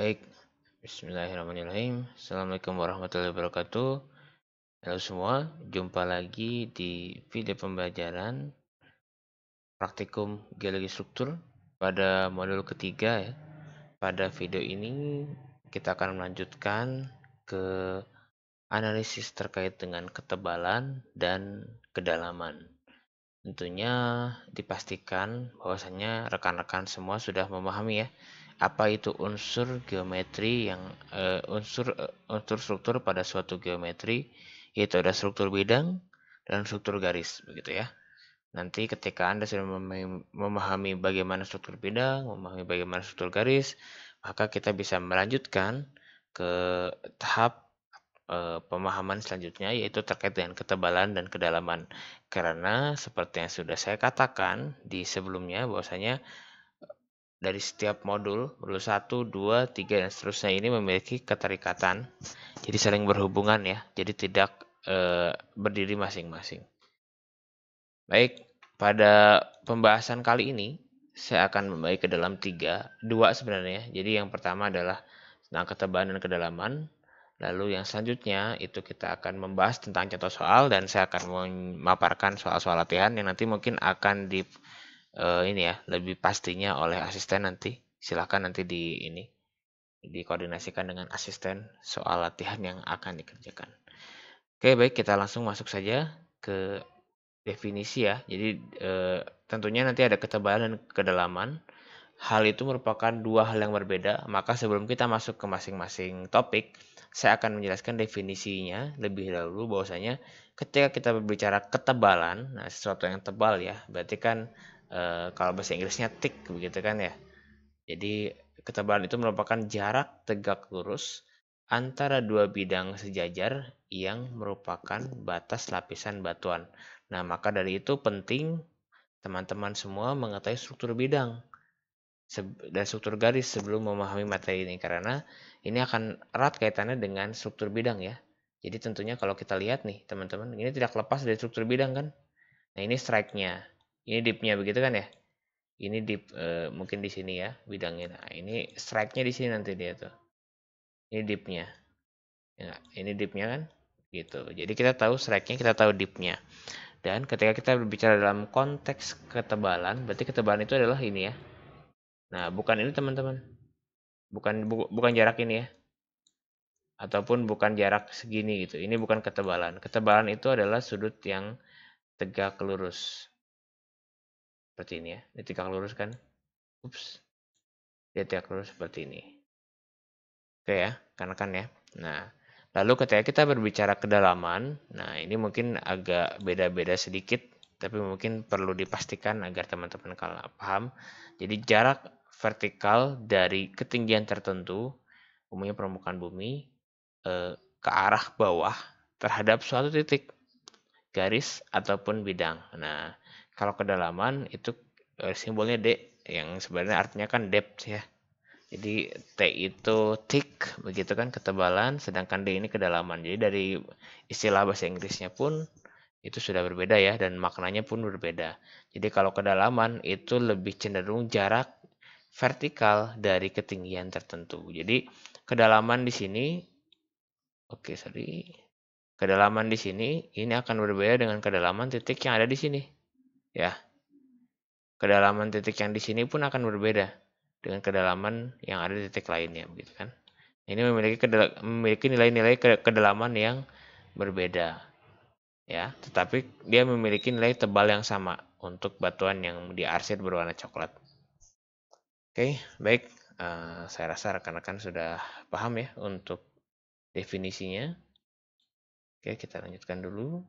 Baik, bismillahirrahmanirrahim. Assalamualaikum warahmatullahi wabarakatuh. Halo semua, jumpa lagi di video pembelajaran praktikum geologi struktur pada modul ketiga ya. Pada video ini kita akan melanjutkan ke analisis terkait dengan ketebalan dan kedalaman. Tentunya dipastikan bahwasanya rekan-rekan semua sudah memahami ya apa itu unsur geometri yang unsur struktur pada suatu geometri, yaitu ada struktur bidang dan struktur garis begitu ya. Nanti ketika Anda sudah memahami bagaimana struktur bidang, memahami bagaimana struktur garis, maka kita bisa melanjutkan ke tahap pemahaman selanjutnya, yaitu terkait dengan ketebalan dan kedalaman. Karena seperti yang sudah saya katakan di sebelumnya, bahwasanya dari setiap modul 1, 2, 3, dan seterusnya ini memiliki keterikatan, jadi saling berhubungan ya, jadi tidak berdiri masing-masing. Baik, pada pembahasan kali ini saya akan membagi ke dalam dua sebenarnya. Jadi yang pertama adalah tentang ketebalan dan kedalaman. Lalu yang selanjutnya itu kita akan membahas tentang contoh soal, dan saya akan memaparkan soal-soal latihan yang nanti mungkin akan ini ya, lebih pastinya oleh asisten nanti. Silahkan nanti dikoordinasikan dengan asisten soal latihan yang akan dikerjakan. Oke, baik, kita langsung masuk saja ke definisi ya. Jadi tentunya nanti ada ketebalan dan kedalaman. Hal itu merupakan dua hal yang berbeda. Maka sebelum kita masuk ke masing-masing topik, saya akan menjelaskan definisinya lebih dahulu, bahwasanya ketika kita berbicara ketebalan, nah sesuatu yang tebal ya, berarti kan kalau bahasa Inggrisnya thick begitu kan ya. Jadi ketebalan itu merupakan jarak tegak lurus antara dua bidang sejajar yang merupakan batas lapisan batuan. Nah, maka dari itu penting teman-teman semua mengetahui struktur bidang dan struktur garis sebelum memahami materi ini, karena ini akan erat kaitannya dengan struktur bidang ya. Jadi tentunya kalau kita lihat nih teman-teman, ini tidak lepas dari struktur bidang kan. Nah, ini strike-nya, ini dip-nya begitu kan ya. Ini dip mungkin di sini ya bidangnya. Nah, ini strike-nya di sini nanti dia tuh. Ini dip-nya. Ya, ini dip-nya kan gitu. Jadi kita tahu strike-nya, kita tahu dip-nya. Dan ketika kita berbicara dalam konteks ketebalan, berarti ketebalan itu adalah ini ya. Nah, bukan ini teman-teman. Bukan jarak ini ya. Ataupun bukan jarak segini gitu. Ini bukan ketebalan. Ketebalan itu adalah sudut yang tegak lurus. Seperti ini ya. Ini tegak lurus kan? Ups. Dia tegak lurus seperti ini. Oke ya, karena kan ya. Nah, lalu ketika kita berbicara kedalaman, nah ini mungkin agak beda-beda sedikit, tapi mungkin perlu dipastikan agar teman-teman paham. Jadi jarak vertikal dari ketinggian tertentu, umumnya permukaan bumi, ke arah bawah terhadap suatu titik garis ataupun bidang. Nah, kalau kedalaman itu simbolnya D, yang sebenarnya artinya kan depth ya. Jadi T itu thick, begitu kan, ketebalan, sedangkan D ini kedalaman. Jadi dari istilah bahasa Inggrisnya pun itu sudah berbeda ya, dan maknanya pun berbeda. Jadi kalau kedalaman itu lebih cenderung jarak vertikal dari ketinggian tertentu. Jadi kedalaman di sini, oke sorry, kedalaman di sini ini akan berbeda dengan kedalaman titik yang ada di sini, ya. Kedalaman titik yang di sini pun akan berbeda dengan kedalaman yang ada di titik lainnya, begitu kan. Ini memiliki nilai-nilai kedalaman yang berbeda ya, tetapi dia memiliki nilai tebal yang sama untuk batuan yang diarsir berwarna coklat. Oke, baik. Saya rasa rekan-rekan sudah paham ya untuk definisinya. Oke, kita lanjutkan dulu.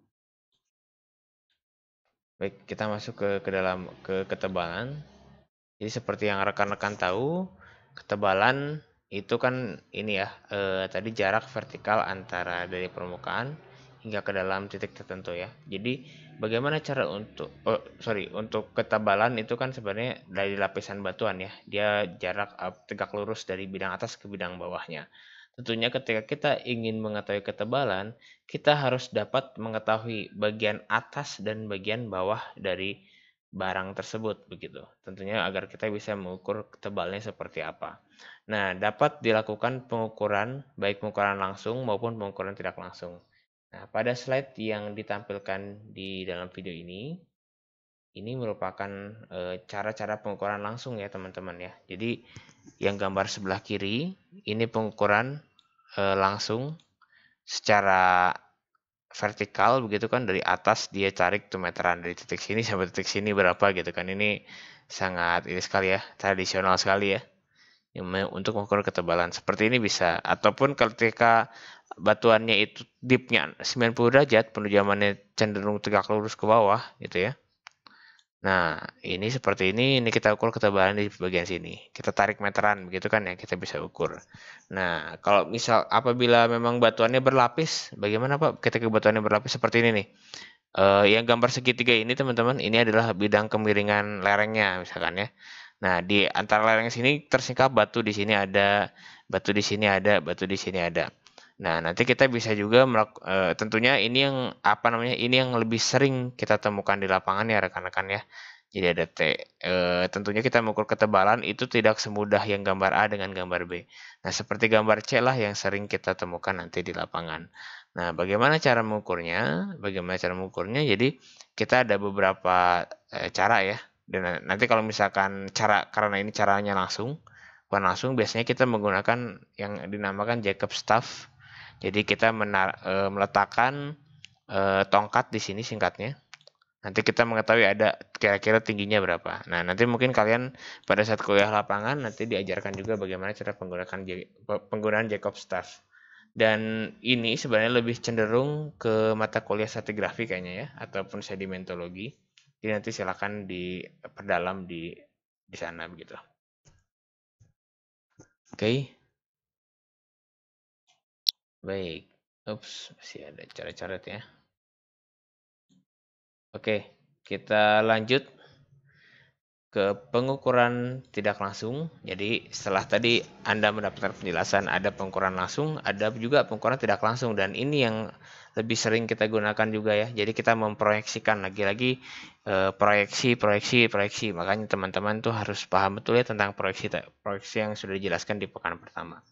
Baik, kita masuk ke ketebalan. Jadi seperti yang rekan-rekan tahu, ketebalan itu kan ini ya, tadi jarak vertikal antara dari permukaan hingga ke dalam titik tertentu ya. Jadi bagaimana cara untuk ketebalan itu kan sebenarnya dari lapisan batuan ya. Dia jarak tegak lurus dari bidang atas ke bidang bawahnya. Tentunya ketika kita ingin mengetahui ketebalan, kita harus dapat mengetahui bagian atas dan bagian bawah dari barang tersebut begitu. Tentunya agar kita bisa mengukur tebalnya seperti apa. Nah, dapat dilakukan pengukuran baik pengukuran langsung maupun pengukuran tidak langsung. Nah, pada slide yang ditampilkan di dalam video ini merupakan cara-cara pengukuran langsung ya teman-teman ya. Jadi yang gambar sebelah kiri ini pengukuran langsung secara vertikal begitu kan, dari atas dia tarik tuh meteran dari titik sini sampai titik sini berapa gitu kan. Ini sangat ini sekali ya, tradisional sekali ya. Untuk mengukur ketebalan seperti ini bisa, ataupun ketika batuannya itu dipnya 90 derajat, penujamannya cenderung tegak lurus ke bawah gitu ya. Nah, ini seperti ini kita ukur ketebalan di bagian sini. Kita tarik meteran, begitu kan ya, kita bisa ukur. Nah, kalau misal apabila memang batuannya berlapis, bagaimana Pak ketika batuannya berlapis seperti ini nih? Yang gambar segitiga ini teman-teman, ini adalah bidang kemiringan lerengnya misalkan ya. Nah, di antara lereng sini tersingkap batu, di sini ada, batu di sini ada, batu di sini ada. Nah, nanti kita bisa juga tentunya ini yang apa namanya? Ini yang lebih sering kita temukan di lapangan ya rekan-rekan ya. Jadi ada tentunya kita mengukur ketebalan itu tidak semudah yang gambar A dengan gambar B. Nah, seperti gambar C lah yang sering kita temukan nanti di lapangan. Nah, bagaimana cara mengukurnya? Bagaimana cara mengukurnya? Jadi kita ada beberapa cara ya. Dan nanti kalau misalkan karena ini caranya langsung, bukan langsung, biasanya kita menggunakan yang dinamakan Jacob staff. Jadi kita meletakkan tongkat di sini singkatnya. Nanti kita mengetahui ada kira-kira tingginya berapa. Nah, nanti mungkin kalian pada saat kuliah lapangan nanti diajarkan juga bagaimana cara penggunaan Jacob staff. Dan ini sebenarnya lebih cenderung ke mata kuliah stratigrafi kayaknya ya, ataupun sedimentologi. Jadi nanti silakan diperdalam di sana begitu. Oke. Baik. Ups, masih ada coret-coret ya. Oke, kita lanjut ke pengukuran tidak langsung. Jadi setelah tadi Anda mendapatkan penjelasan ada pengukuran langsung, ada juga pengukuran tidak langsung, dan ini yang lebih sering kita gunakan juga ya. Jadi kita memproyeksikan lagi-lagi proyeksi. Makanya teman-teman tuh harus paham betul ya tentang proyeksi yang sudah dijelaskan di pekan pertama.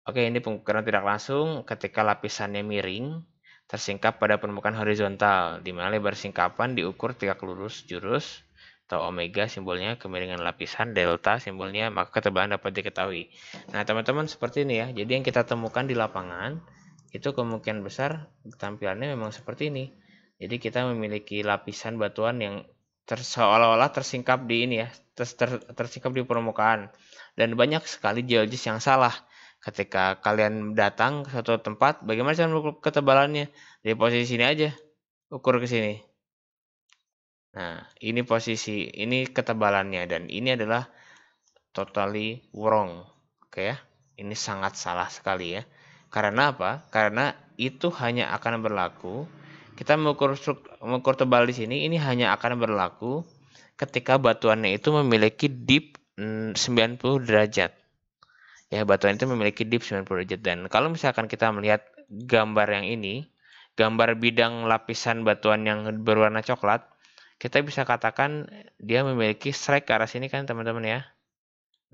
Oke, ini pengukuran tidak langsung ketika lapisannya miring tersingkap pada permukaan horizontal, di mana lebar singkapan diukur tegak lurus jurus atau omega simbolnya kemiringan lapisan, delta simbolnya, maka ketebalan dapat diketahui. Nah, teman-teman seperti ini ya. Jadi yang kita temukan di lapangan itu kemungkinan besar tampilannya memang seperti ini. Jadi kita memiliki lapisan batuan yang seolah-olah tersingkap di ini ya, tersingkap di permukaan. Dan banyak sekali geologis yang salah. Ketika kalian datang ke suatu tempat, bagaimana cara mengukur ketebalannya? Dari posisi sini aja, ukur ke sini. Nah, ini posisi, ini ketebalannya, dan ini adalah totally wrong. Oke ya, ini sangat salah sekali ya. Karena apa? Karena itu hanya akan berlaku, kita mengukur tebal di sini, ini hanya akan berlaku ketika batuannya itu memiliki dip 90 derajat. Ya, batuan itu memiliki dip 90 derajat. Dan kalau misalkan kita melihat gambar yang ini, gambar bidang lapisan batuan yang berwarna coklat, kita bisa katakan dia memiliki strike ke arah sini kan teman-teman ya.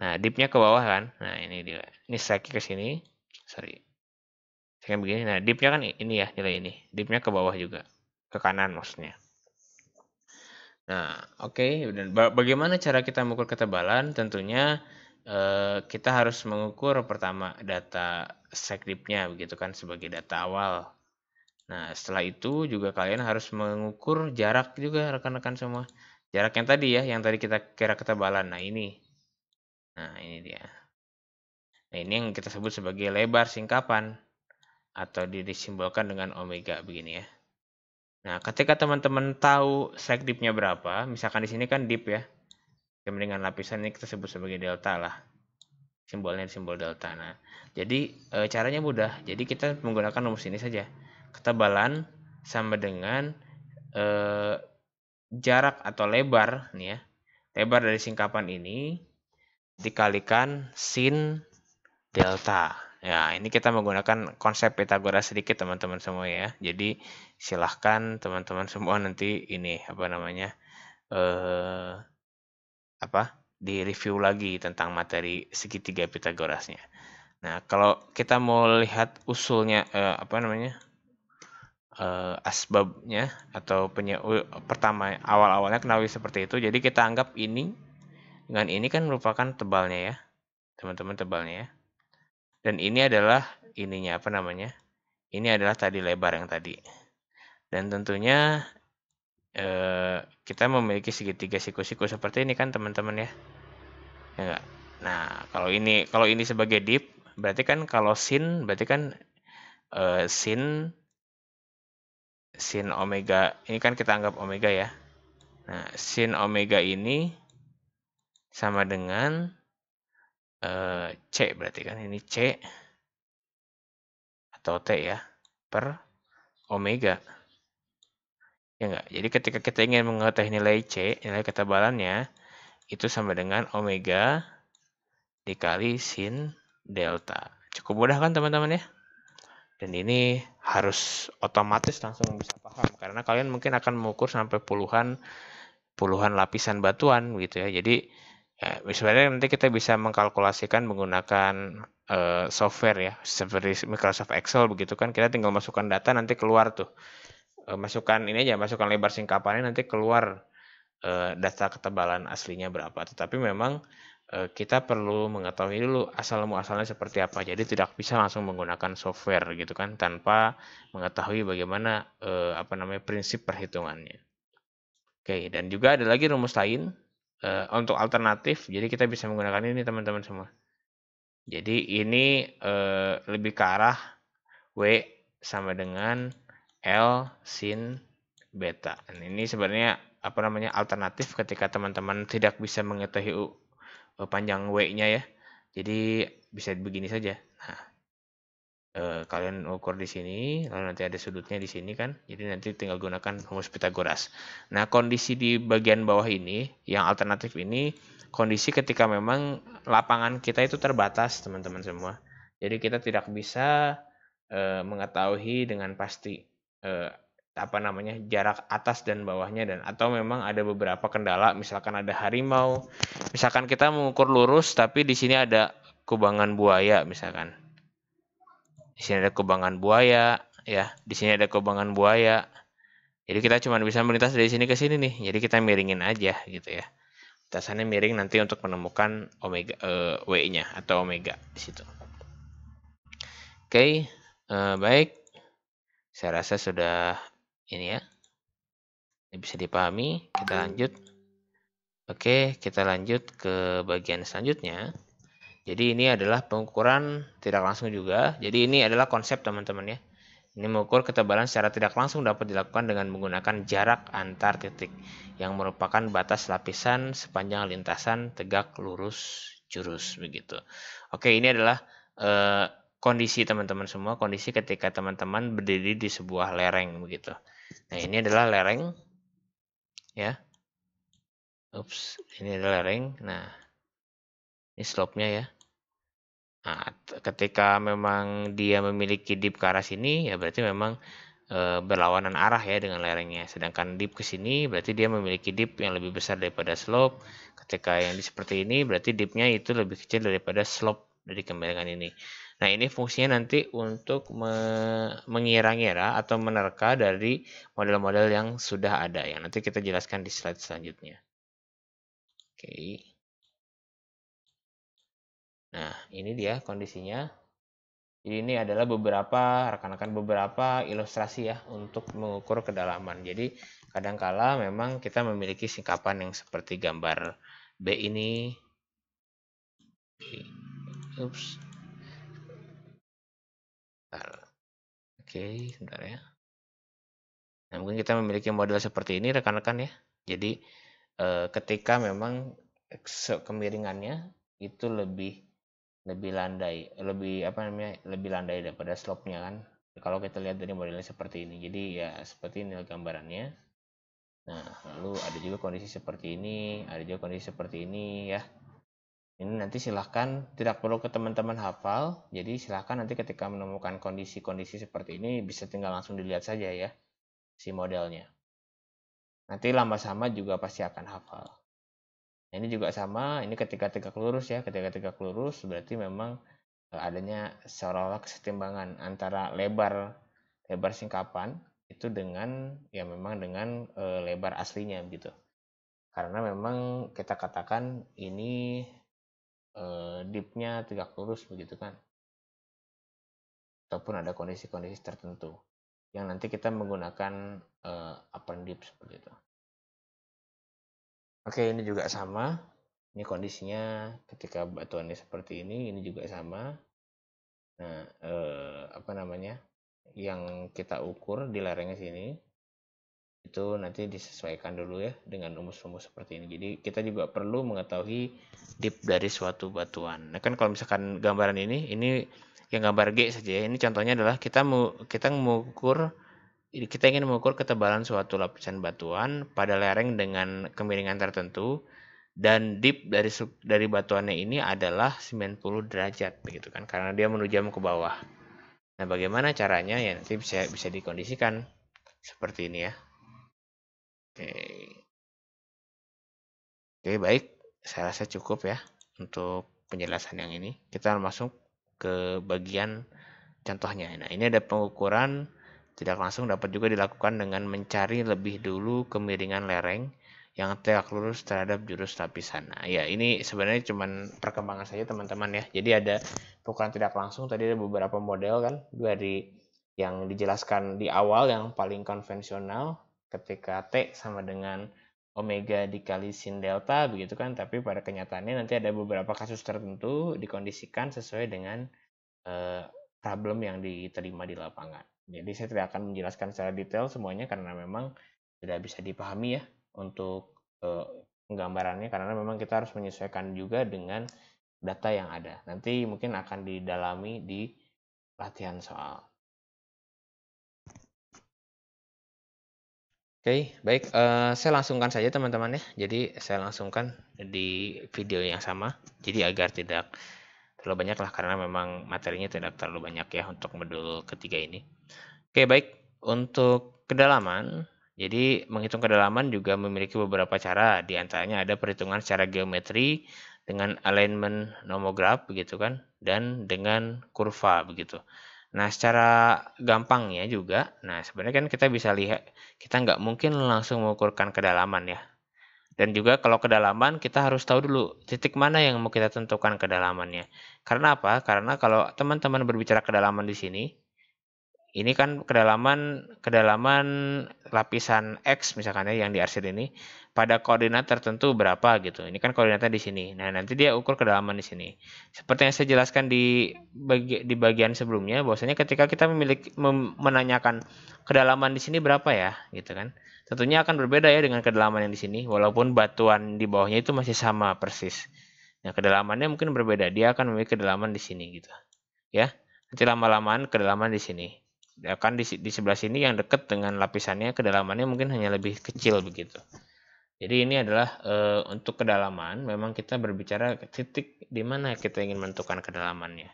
Nah, dipnya ke bawah kan. Nah, ini dia. Ini strike ke sini. Sorry. Saya begini. Nah, dipnya kan ini ya, nilai ini. Dipnya ke bawah juga. Ke kanan maksudnya. Nah, oke. Dan bagaimana cara kita mengukur ketebalan? Tentunya kita harus mengukur pertama data strike dipnya begitu kan sebagai data awal. Nah, setelah itu juga kalian harus mengukur jarak juga rekan-rekan semua. Jarak yang tadi ya, yang tadi kita kira ketebalan. Nah, ini. Nah, ini dia. Nah, ini yang kita sebut sebagai lebar singkapan atau disimbolkan dengan omega begini ya. Nah, ketika teman-teman tahu strike dipnya berapa, misalkan di sini kan dip ya. Kemiringan lapisan ini kita sebut sebagai delta lah. Simbolnya simbol delta. Nah, jadi caranya mudah. Jadi kita menggunakan rumus ini saja. Ketebalan sama dengan jarak atau lebar nih ya. Lebar dari singkapan ini dikalikan sin delta. Ya, ini kita menggunakan konsep Pythagoras sedikit teman-teman semua ya. Jadi silahkan teman-teman semua nanti ini apa namanya eh, di review lagi tentang materi segitiga Pitagorasnya. Nah, kalau kita mau lihat usulnya asbabnya atau pertama awal-awalnya kenapa seperti itu. Jadi kita anggap ini dengan ini kan merupakan tebalnya ya, teman-teman, tebalnya ya. Dan ini adalah ininya ini adalah tadi lebar yang tadi. Dan tentunya kita memiliki segitiga siku-siku seperti ini kan teman-teman ya. Ya enggak? Nah, kalau ini sebagai dip, berarti kan kalau sin berarti kan sin omega ini kan kita anggap omega ya. Nah, sin omega ini sama dengan C berarti kan ini C atau T ya per omega. Ya enggak? Jadi ketika kita ingin mengetahui nilai C, nilai ketebalannya itu sama dengan omega dikali sin delta. Cukup mudah kan teman-teman ya? Dan ini harus otomatis langsung bisa paham karena kalian mungkin akan mengukur sampai puluhan lapisan batuan gitu ya. Jadi ya, sebenarnya nanti kita bisa mengkalkulasikan menggunakan software ya, seperti Microsoft Excel begitu kan. Kita tinggal masukkan data nanti keluar tuh. Masukkan lebar singkapannya nanti keluar data ketebalan aslinya berapa. Tetapi memang kita perlu mengetahui dulu asal-muasalnya seperti apa. Jadi tidak bisa langsung menggunakan software gitu kan tanpa mengetahui bagaimana prinsip perhitungannya. Oke, dan juga ada lagi rumus lain untuk alternatif. Jadi kita bisa menggunakan ini teman-teman semua. Jadi ini lebih ke arah W sama dengan L sin beta. Dan ini sebenarnya alternatif ketika teman-teman tidak bisa mengetahui panjang W-nya ya. Jadi bisa begini saja. Nah, kalian ukur di sini, lalu nanti ada sudutnya di sini kan. Jadi nanti tinggal gunakan rumus Pitagoras. Nah, kondisi di bagian bawah ini, yang alternatif ini, kondisi ketika memang lapangan kita itu terbatas, teman-teman semua. Jadi kita tidak bisa mengetahui dengan pasti jarak atas dan bawahnya dan atau memang ada beberapa kendala, misalkan ada harimau, misalkan kita mengukur lurus tapi di sini ada kubangan buaya misalkan. Di sini ada kubangan buaya ya, di sini ada kubangan buaya. Jadi kita cuma bisa melintas dari sini ke sini nih. Jadi kita miringin aja gitu ya. Lintasannya miring nanti untuk menemukan omega W-nya atau omega di situ. Oke, baik. Saya rasa sudah ini ya. Ini bisa dipahami. Kita lanjut. Oke, kita lanjut ke bagian selanjutnya. Jadi ini adalah pengukuran tidak langsung juga. Jadi ini adalah konsep teman-teman ya. Ini mengukur ketebalan secara tidak langsung dapat dilakukan dengan menggunakan jarak antar titik yang merupakan batas lapisan sepanjang lintasan tegak lurus jurus begitu. Oke, ini adalah kondisi teman-teman semua, kondisi ketika teman-teman berdiri di sebuah lereng begitu. Nah, ini adalah lereng ya. Ini adalah lereng. Nah, ini slope-nya ya. Nah, ketika memang dia memiliki dip ke arah sini, ya berarti memang berlawanan arah ya dengan lerengnya. Sedangkan dip ke sini, berarti dia memiliki dip yang lebih besar daripada slope. Ketika yang seperti ini, berarti dipnya itu lebih kecil daripada slope dari kemiringan ini. Nah, ini fungsinya nanti untuk mengira-ngira atau menerka dari model-model yang sudah ada. Yang nanti kita jelaskan di slide selanjutnya. Oke. Nah, ini dia kondisinya. Jadi ini adalah rekan-rekan beberapa ilustrasi ya untuk mengukur kedalaman. Jadi kadangkala memang kita memiliki singkapan yang seperti gambar B ini. Oke, sebentar ya. Nah, mungkin kita memiliki model seperti ini rekan-rekan ya. Jadi ketika memang kemiringannya itu lebih landai, lebih landai daripada slope-nya kan. Kalau kita lihat dari modelnya seperti ini. Jadi ya seperti ini gambarannya. Nah, lalu ada juga kondisi seperti ini, ada juga kondisi seperti ini ya. Ini nanti silahkan, tidak perlu ke teman-teman hafal. Jadi silahkan nanti ketika menemukan kondisi-kondisi seperti ini bisa tinggal langsung dilihat saja ya si modelnya. nanti lama sama juga pasti akan hafal. Nah, ini juga sama, ini ketika tegak lurus ya, ketika tegak lurus berarti memang adanya seolah-olah kesetimbangan antara lebar singkapan itu dengan ya memang dengan lebar aslinya gitu. Karena memang kita katakan ini dipnya tegak lurus begitu kan. Ataupun ada kondisi-kondisi tertentu yang nanti kita menggunakan upper dip seperti itu. Oke, ini juga sama. Ini kondisinya ketika batuannya seperti ini juga sama. Nah, apa namanya? Yang kita ukur di lerengnya sini itu nanti disesuaikan dulu ya dengan rumus-rumus seperti ini. Jadi kita juga perlu mengetahui dip dari suatu batuan. Nah, kan kalau misalkan gambaran ini yang gambar G saja ya. Ini contohnya adalah kita ingin mengukur ketebalan suatu lapisan batuan pada lereng dengan kemiringan tertentu dan dip dari batuannya ini adalah 90 derajat begitu kan, karena dia menujam ke bawah. Nah, bagaimana caranya ya nanti bisa dikondisikan seperti ini ya. Oke, baik. Saya rasa cukup ya untuk penjelasan yang ini. Kita masuk ke bagian contohnya. Nah, ini ada pengukuran tidak langsung dapat juga dilakukan dengan mencari lebih dulu kemiringan lereng yang tegak lurus terhadap jurus lapisan. Nah, ya ini sebenarnya cuman perkembangan saja teman-teman ya. Jadi ada pengukuran tidak langsung, tadi ada beberapa model kan, dari yang dijelaskan di awal yang paling konvensional ketika T sama dengan omega dikali sin delta begitu kan, tapi pada kenyataannya nanti ada beberapa kasus tertentu dikondisikan sesuai dengan problem yang diterima di lapangan. Jadi saya tidak akan menjelaskan secara detail semuanya karena memang tidak bisa dipahami ya untuk penggambarannya, karena memang kita harus menyesuaikan juga dengan data yang ada. Nanti mungkin akan didalami di latihan soal. Oke, baik. Saya langsungkan saja teman-teman ya. Jadi saya langsungkan di video yang sama. Jadi agar tidak terlalu banyak lah, karena memang materinya tidak terlalu banyak ya untuk modul ketiga ini. Oke, baik. Untuk kedalaman, jadi menghitung kedalaman juga memiliki beberapa cara. Di antaranya ada perhitungan secara geometri dengan alignment nomograf begitu kan, dan dengan kurva begitu. Nah, secara gampangnya juga, nah sebenarnya kan kita bisa lihat, kita nggak mungkin langsung mengukurkan kedalaman ya. Dan juga kalau kedalaman kita harus tahu dulu titik mana yang mau kita tentukan kedalamannya. Karena apa? Karena kalau teman-teman berbicara kedalaman di sini, ini kan kedalaman lapisan X misalkan ya yang di arsir ini pada koordinat tertentu berapa gitu. Ini kan koordinatnya di sini. Nah, nanti dia ukur kedalaman di sini. Seperti yang saya jelaskan di bagian sebelumnya, bahwasanya ketika kita menanyakan kedalaman di sini berapa ya, gitu kan. Tentunya akan berbeda ya dengan kedalaman yang di sini, walaupun batuan di bawahnya itu masih sama persis. Nah, kedalamannya mungkin berbeda. Dia akan memiliki kedalaman di sini gitu. Ya. Nanti lama-lamaan kedalaman di sini. Akan di sebelah sini yang dekat dengan lapisannya kedalamannya mungkin hanya lebih kecil begitu. Jadi ini adalah untuk kedalaman memang kita berbicara titik di mana kita ingin menentukan kedalamannya.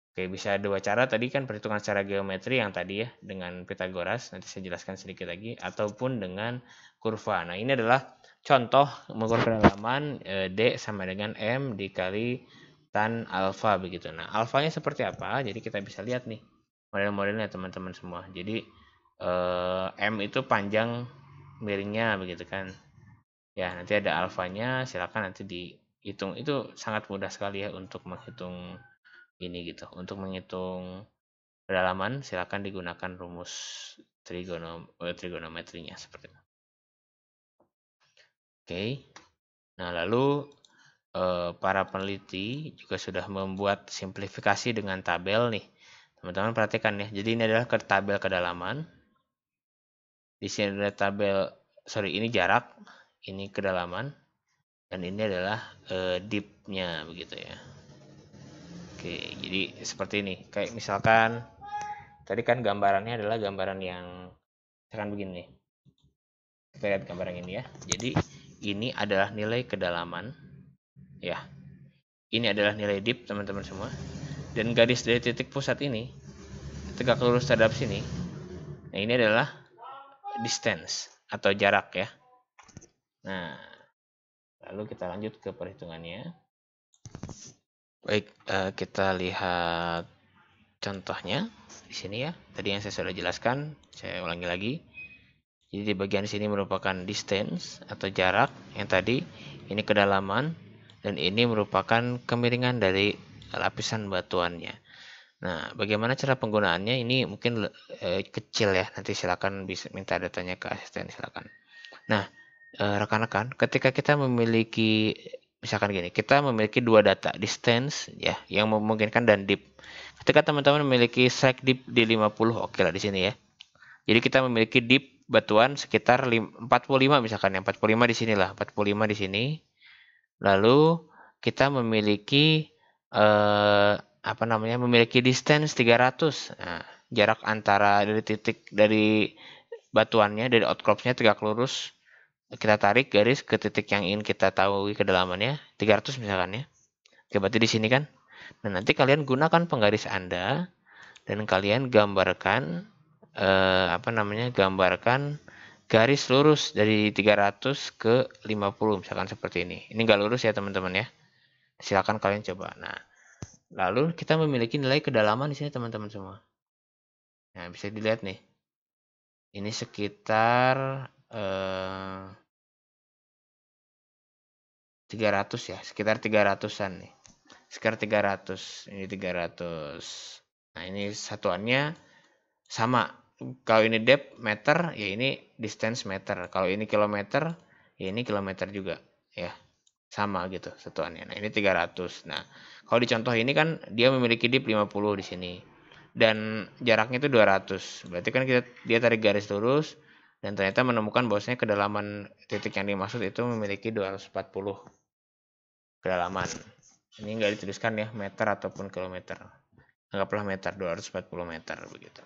Oke, bisa dua cara tadi kan, perhitungan secara geometri yang tadi ya dengan Pythagoras, nanti saya jelaskan sedikit lagi, ataupun dengan kurva. Nah, ini adalah contoh mengukur kedalaman D sama dengan M dikali tan alfa begitu. Nah, alfanya seperti apa? Jadi kita bisa lihat nih model-modelnya teman-teman semua. Jadi M itu panjang miringnya begitu kan. Ya, nanti ada alfanya, silakan nanti dihitung. Itu sangat mudah sekali ya untuk menghitung ini gitu. Untuk menghitung kedalaman silakan digunakan rumus trigonometrinya seperti itu. Oke. Nah, lalu para peneliti juga sudah membuat simplifikasi dengan tabel nih. Teman-teman perhatikan ya. Jadi ini adalah tabel kedalaman. Di sini ada tabel, ini jarak, ini kedalaman, dan ini adalah dipnya begitu ya. Oke, jadi seperti ini. Kayak misalkan tadi kan gambarannya adalah gambaran yang misalkan begini. Kita lihat gambaran ini ya. Jadi ini adalah nilai kedalaman ya. Ini adalah nilai dip teman-teman semua. Dan garis dari titik pusat ini tegak lurus terhadap sini. Nah, ini adalah distance. atau jarak ya. Nah, lalu kita lanjut ke perhitungannya. Baik, kita lihat contohnya di sini ya. Tadi yang saya sudah jelaskan, saya ulangi lagi. Jadi di bagian sini merupakan distance atau jarak, yang tadi ini kedalaman, dan ini merupakan kemiringan dari lapisan batuannya. Nah, bagaimana cara penggunaannya? Ini mungkin kecil ya. Nanti silakan bisa minta datanya ke asisten, silakan. Nah, rekan-rekan, ketika kita memiliki, misalkan gini, kita memiliki dua data, distance ya, yang memungkinkan dan deep. Ketika teman-teman memiliki strike deep di 50, oke lah di sini ya. Jadi kita memiliki deep batuan sekitar 45 misalkan ya, 45 di sini lah, 45 di sini. Lalu kita memiliki memiliki distance 300. Nah, jarak antara dari titik dari batuannya, dari outcropsnya tegak lurus, kita tarik garis ke titik yang ingin kita tahu kedalamannya 300 misalkan ya. Oke, berarti di sini kan. Nah, nanti kalian gunakan penggaris Anda dan kalian gambarkan gambarkan garis lurus dari 300 ke 50 misalkan seperti ini. Ini nggak lurus ya teman-teman ya. Silakan kalian coba. Nah, lalu kita memiliki nilai kedalaman di sini teman-teman semua. Nah, bisa dilihat nih. Ini sekitar 300 ya, sekitar 300-an nih. Sekitar 300. Ini 300. Nah, ini satuannya sama. Kalau ini depth meter, ya ini distance meter. Kalau ini kilometer, ya ini kilometer juga, ya. Sama gitu satuannya. Nah, ini 300. Nah, kalau di contoh ini kan dia memiliki depth 50 di sini. Dan jaraknya itu 200. Berarti kan dia tarik garis lurus dan ternyata menemukan bahwasanya kedalaman titik yang dimaksud itu memiliki 240 kedalaman. Ini enggak dituliskan ya meter ataupun kilometer. Anggaplah meter, 240 meter begitu.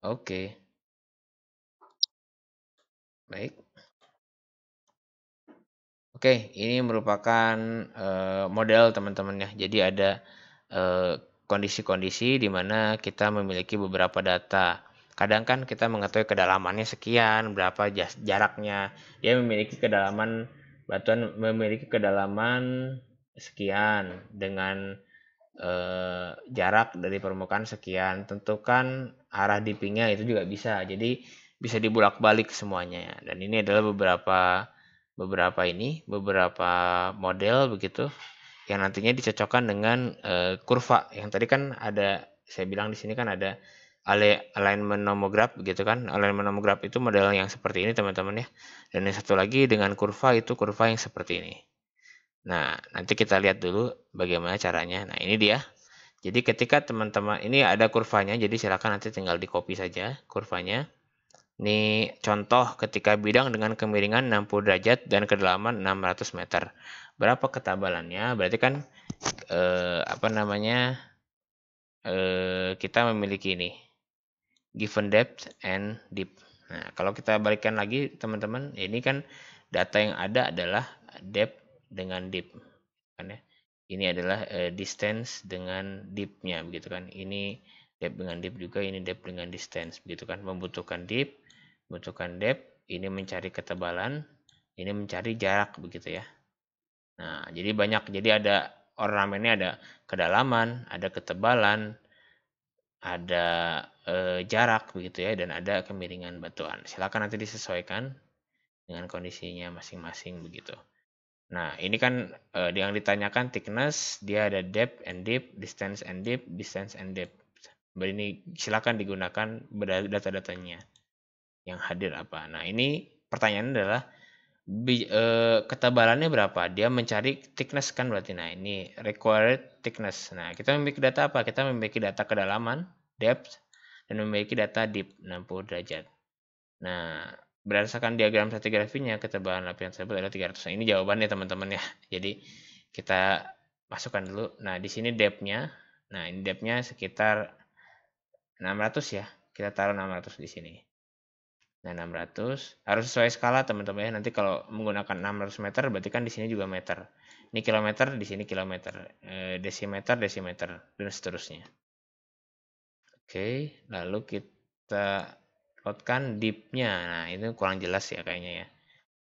Oke. Baik. Oke, ini merupakan model teman-teman ya. Jadi ada kondisi-kondisi di mana kita memiliki beberapa data. Kadang kan kita mengetahui kedalamannya sekian, berapa jaraknya. Dia memiliki kedalaman, batuan memiliki kedalaman sekian dengan jarak dari permukaan sekian. Tentukan arah dippingnya, itu juga bisa. Jadi bisa dibulak-balik semuanya. Dan ini adalah beberapa model begitu yang nantinya dicocokkan dengan kurva. Yang tadi kan ada, saya bilang di sini kan ada alignment nomograph begitu kan. Alignment nomograph itu model yang seperti ini teman-teman ya. Dan yang satu lagi dengan kurva, itu kurva yang seperti ini. Nah, nanti kita lihat dulu bagaimana caranya. Nah, ini dia. Jadi ketika teman-teman, ini ada kurvanya, jadi silakan nanti tinggal di copy saja kurvanya. Ini contoh ketika bidang dengan kemiringan 60 derajat dan kedalaman 600 meter. Berapa ketebalannya? Berarti kan kita memiliki ini given depth and deep. Nah, kalau kita balikkan lagi teman-teman, ini kan data yang ada adalah depth dengan deep kan ya. Ini adalah distance dengan deep-nya begitu kan. Ini depth dengan deep juga, ini depth dengan distance begitu kan. Membutuhkan deep, membutuhkan depth, ini mencari ketebalan, ini mencari jarak begitu ya. Nah, jadi banyak, jadi ada ornamennya, ada kedalaman, ada ketebalan, ada jarak begitu ya, dan ada kemiringan batuan. Silakan nanti disesuaikan dengan kondisinya masing-masing begitu. Nah, ini kan yang ditanyakan thickness, dia ada depth and deep, distance and deep, distance and depth. Ini silakan digunakan data-datanya yang hadir apa. Nah, ini pertanyaannya adalah ketebalannya berapa? Dia mencari thickness kan berarti. Nah, ini required thickness. Nah, kita memiliki data apa? Kita memiliki data kedalaman, depth, dan memiliki data deep 60 derajat. Nah, berdasarkan diagram stratigrafinya, ketebalan lapisan tersebut adalah 300. Nah, ini jawabannya teman-teman ya. Jadi kita masukkan dulu. Nah, di sini depth-nya. Nah, ini depth-nya sekitar 600 ya. Kita taruh 600 di sini. Nah, 600 harus sesuai skala teman-teman ya. Nanti kalau menggunakan 600 meter berarti kan di sini juga meter. Ini kilometer, di sini kilometer. Desimeter, desimeter, dan seterusnya. Oke, lalu kita plotkan dip-nya. Nah, itu kurang jelas ya kayaknya ya.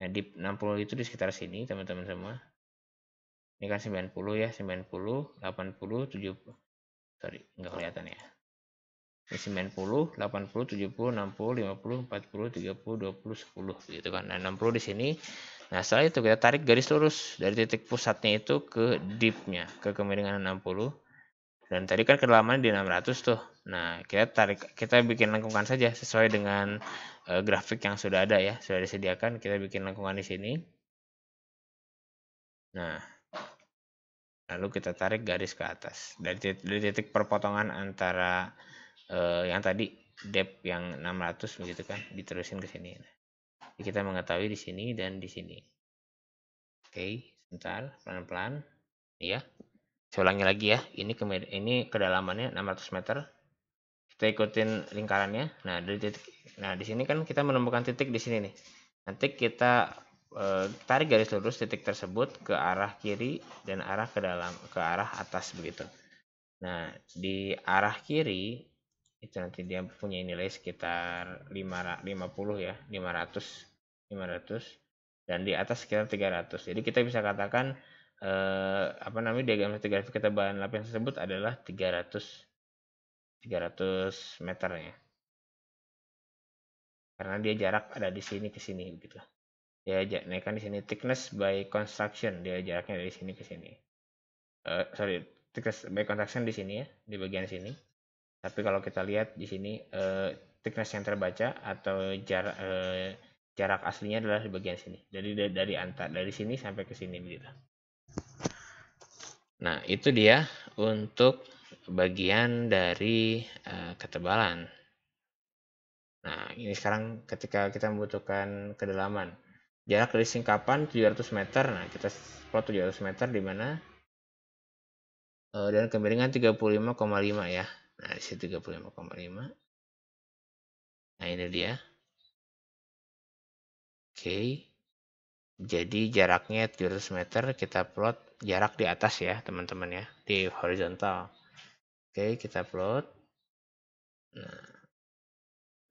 Nah, dip 60 itu di sekitar sini, teman-teman semua. Ini kan 90 ya, 90, 80, 70. Sorry, nggak kelihatan ya. Ini 90, 80, 70, 60, 50, 40, 30, 20, 10 gitu kan. Nah, 60 di sini. Nah, setelah itu kita tarik garis lurus dari titik pusatnya itu ke dip-nya, ke kemiringan 60. Dan tadi kan kedalaman di 600 tuh. Nah, kita bikin lengkungan saja sesuai dengan grafik yang sudah ada ya, sudah disediakan. Kita bikin lengkungan di sini. Nah, lalu kita tarik garis ke atas dari titik perpotongan antara yang tadi depth yang 600 begitu kan, diterusin ke sini. Jadi kita mengetahui di sini dan di sini. Oke, sebentar, pelan-pelan. Ya, saya ulangi lagi ya. Ini kedalamannya 600 meter. Kita ikutin lingkarannya. Nah, di sini kan kita menemukan titik di sini nih. Nanti kita tarik garis lurus titik tersebut ke arah kiri dan ke arah atas begitu. Nah, di arah kiri itu nanti dia punya nilai sekitar 50 ya, 500 dan di atas sekitar 300. Jadi kita bisa katakan diagram stratigrafik ketebalan lapisan tersebut adalah 300 meter ya. Karena dia jarak ada di sini ke sini begitu. Dia naikkan di sini thickness by construction, dia jaraknya dari sini ke sini. Thickness by construction di sini ya, di bagian sini. Tapi kalau kita lihat di sini thickness yang terbaca atau jarak aslinya adalah di bagian sini. Jadi dari sini sampai ke sini begitu. Nah, itu dia untuk bagian dari ketebalan. Nah, ini sekarang ketika kita membutuhkan kedalaman. Jarak dari singkapan 700 meter. Nah, kita plot 700 meter di mana dan kemiringan 35,5 ya. Nah, di sini 35,5. Nah, ini dia. Oke. Jadi jaraknya 700 meter, kita plot jarak di atas ya, teman-teman ya, di horizontal. Oke, kita plot. Nah,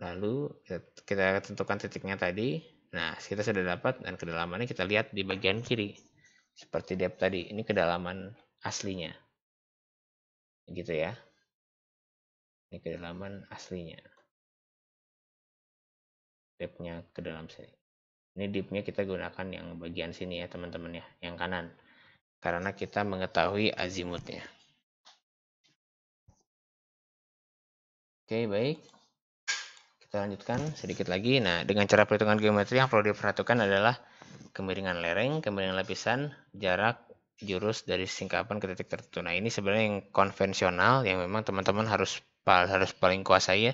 lalu kita tentukan titiknya tadi. Nah, kita sudah dapat dan kedalamannya kita lihat di bagian kiri. Seperti depth tadi, ini kedalaman aslinya. Gitu ya. Ini kedalaman aslinya. Depth-nya ke dalam sini. Ini dip-nya kita gunakan yang bagian sini ya, teman-teman ya, yang kanan. Karena kita mengetahui azimutnya. Oke, baik. Kita lanjutkan sedikit lagi. Nah, dengan cara perhitungan geometri yang perlu diperhatikan adalah kemiringan lereng, kemiringan lapisan, jarak, jurus dari singkapan ke titik tertentu. Nah, ini sebenarnya yang konvensional yang memang teman-teman harus paling kuasai ya.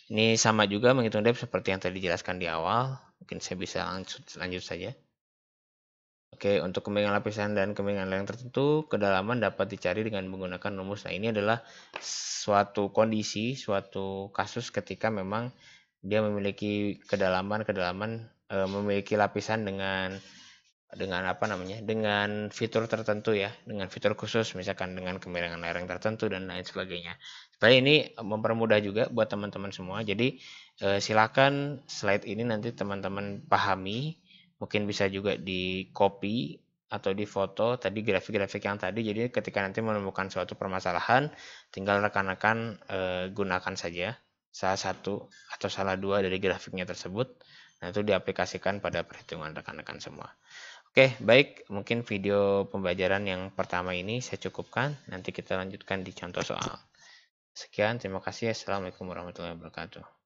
Ini sama juga menghitung depth seperti yang tadi dijelaskan di awal. Mungkin saya bisa lanjut saja. Oke, untuk kemiringan lapisan dan kemiringan lereng tertentu, kedalaman dapat dicari dengan menggunakan rumus. Nah, ini adalah suatu kondisi, suatu kasus ketika memang dia memiliki kedalaman memiliki lapisan dengan dengan fitur tertentu ya, dengan fitur khusus, misalkan dengan kemiringan lereng tertentu dan lain sebagainya. Supaya ini mempermudah juga buat teman-teman semua. Jadi silakan slide ini nanti teman-teman pahami. Mungkin bisa juga di copy atau di foto tadi grafik-grafik yang tadi. Jadi ketika nanti menemukan suatu permasalahan, tinggal rekan-rekan gunakan saja salah satu atau salah dua dari grafiknya tersebut. Nah, itu diaplikasikan pada perhitungan rekan-rekan semua. Oke, baik. Mungkin video pembelajaran yang pertama ini saya cukupkan. Nanti kita lanjutkan di contoh soal. Sekian, terima kasih. Assalamualaikum warahmatullahi wabarakatuh.